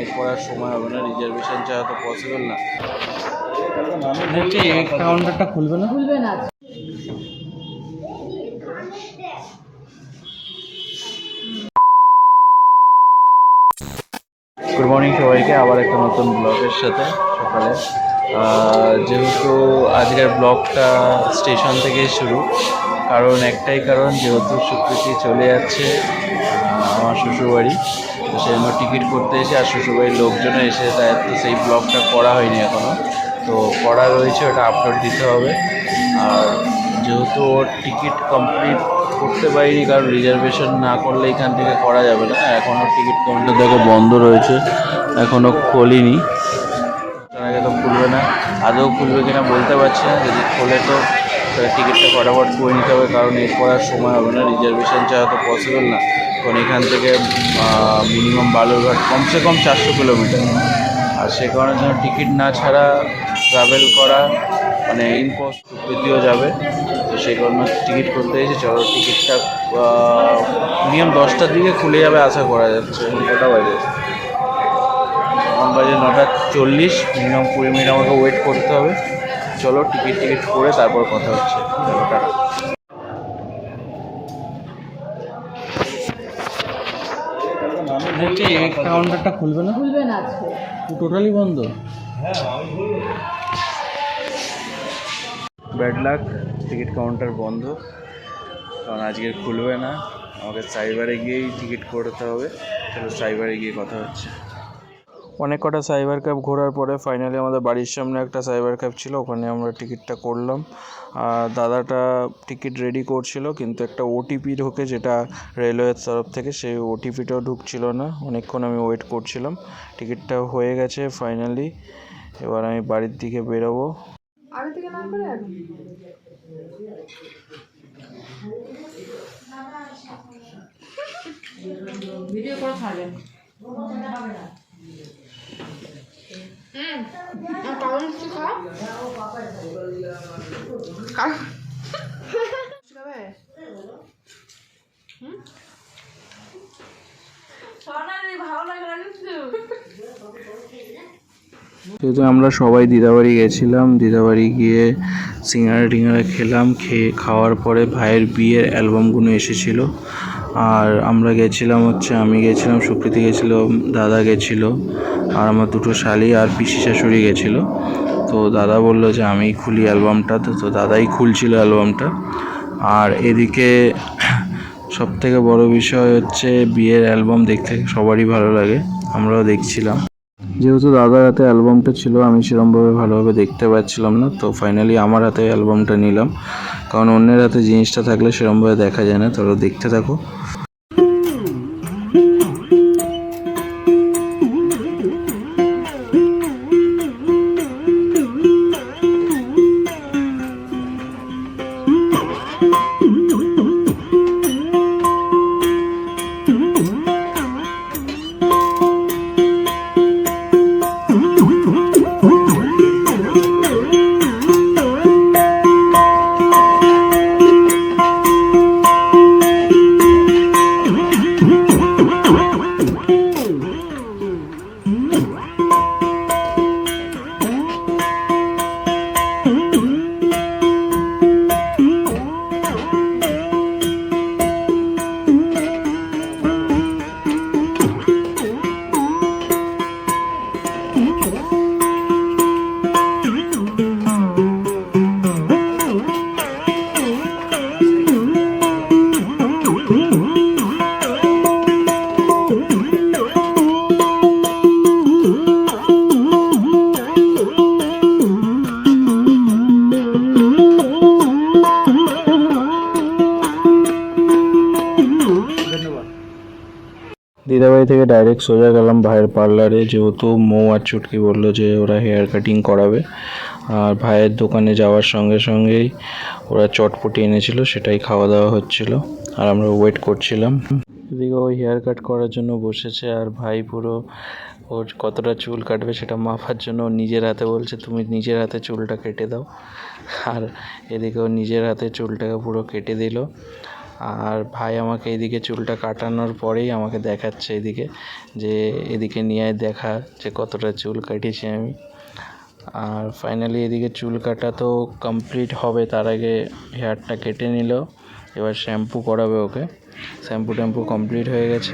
এরপর আর সময় হবে না, রিজার্ভেশন ছাড়া তো পসিবল না। কাউন্টারটা খুলবে না গুড মর্নিং সবাইকে, আবার একটা নতুন ব্লগের সাথে সকালে। যেহেতু আজকের ব্লগটা স্টেশন থেকেই শুরু, কারণ একটাই কারণ, যেহেতু সুকৃতি চলে যাচ্ছে আমার শ্বশুরবাড়ি, তো সেই জন্য টিকিট করতে এসে আর শ্বশুরবাড়ির লোকজনও এসে, তাই তো সেই ব্লগটা করা হয়নি এখনও, তো করা রয়েছে, ওটা আপলোড দিতে হবে। আর যেহেতু ওর টিকিট কমপ্লিট করতে পারিনি, কারণ রিজার্ভেশন না করলে এখান থেকে করা যাবে না। এখনও টিকিট কাউন্টার দেখো বন্ধ রয়েছে, এখনও খোলেনি, তার আগে তো খুলবে না। আদৌ খুলবে কিনা বলতে পারছি না, যদি খোলে তো টিকিটটা ফটাফট করে নিতে হবে, কারণ এরপর আর সময় হবে না, রিজার্ভেশন ছাড়া তো পসিবল না। কারণ এখান থেকে মিনিমাম বালুরঘাট কমসে কম 400 কিলোমিটার, আর সে কারণের জন্য টিকিট না ছাড়া ট্রাভেল করা মানে সুকৃতিও যাবে, তো সেই কারণে টিকিট করতে এসে চলো টিকিটটা মিনিমাম 10টার দিকে খুলে যাবে আশা করা যাচ্ছে। কটা বাজে? এখন বাজে 9:40, মিনিমাম 20 মিনিট আমাকে ওয়েট করতে হবে। চলো টিকিট করে তারপর কথা হচ্ছে। চলো টাটা। কাউন্টারটা খুলবে না আজকে টোটালি বন্ধ। ব্যাড লাক, টিকিট কাউন্টার বন্ধ, কারণ আজকে খুলবে না। আমাকে সাইবারে গিয়েই টিকিট করতে হবে। চলো সাইবারে গিয়ে কথা হচ্ছে। অনেক কটা সাইবার ক্যাব ঘোরার পরে ফাইনালি আমাদের বাড়ির সামনে একটা সাইবার ক্যাব ছিল, ওখানে আমরা টিকিটটা করলাম। আর দাদাটা টিকিট রেডি করছিল, কিন্তু একটা ওটিপি ঢোকে, যেটা রেলওয়ের তরফ থেকে, সেই ওটিপিটাও ঢুকছিল না। অনেকক্ষণ আমি ওয়েট করছিলাম, টিকিটটা হয়ে গেছে ফাইনালি। এবার আমি বাড়ির দিকে বেরোবো। আগে থেকে না করে ভিডিও করে ছাড়বেন। কারণ কি খাও ভালো লাগে না কিন্তু। যেহেতু আমরা সবাই দিদাবাড়ি গেছিলাম, দিদাবাড়ি গিয়ে সিঙ্গারা খেলাম, খাওয়ার পরে ভাইয়ের বিয়ের অ্যালবামগুলো এসেছিল। আর আমরা গেছিলাম আমি গেছিলাম, সুকৃতি গেছিলো, দাদা গেছিলো, আর আমার দুটো শালি আর পিসি শাশুড়ি গেছিলো। তো দাদা বললো যে আমি খুলি অ্যালবামটা, তো দাদাই খুলছিল অ্যালবামটা। আর এদিকে সবথেকে বড় বিষয় হচ্ছে বিয়ের অ্যালবাম দেখতে সবারই ভালো লাগে, আমরাও দেখছিলাম। যেহেতু দাদার হাতে অ্যালবামটা ছিল, আমি সেরকমভাবে ভালোভাবে দেখতে পাচ্ছিলাম না, তো ফাইনালি আমার হাতে অ্যালবামটা নিলাম, কারণ অন্যের হাতে জিনিসটা থাকলে সেরকমভাবে দেখা যায় না। তোরা দেখতে থাকো। দিদাবাড়ি থেকে ডাইরেক্ট সোজা গেলাম ভাইয়ের পার্লারে, যেহেতু মৌ আর চুটকি বললো যে ওরা হেয়ার কাটিং করাবে। আর ভাইয়ের দোকানে যাওয়ার সঙ্গে সঙ্গেই ওরা চটপটি এনেছিল, সেটাই খাওয়া দাওয়া হচ্ছিল, আর আমরা ওয়েট করছিলাম। এদিকে ও হেয়ার কাট করার জন্য বসেছে, আর ভাই পুরো ওর কতটা চুল কাটবে সেটা মাপার জন্য নিজের হাতে বলছে তুমি নিজের হাতে চুলটা কেটে দাও। আর এদিকে ও নিজের হাতে চুলটাকে পুরো কেটে দিল। আর ভাই আমাকে এদিকে চুলটা কাটানোর পরেই আমাকে দেখাচ্ছে এদিকে, যে এদিকে নিয়ে দেখা যে কতটা চুল কাটিয়েছি আমি। আর ফাইনালি এদিকে চুল কাটা তো কমপ্লিট হবে, তার আগে হেয়ারটা কেটে নিল। এবার শ্যাম্পু করাবে ওকে। শ্যাম্পু ট্যাম্পু কমপ্লিট হয়ে গেছে।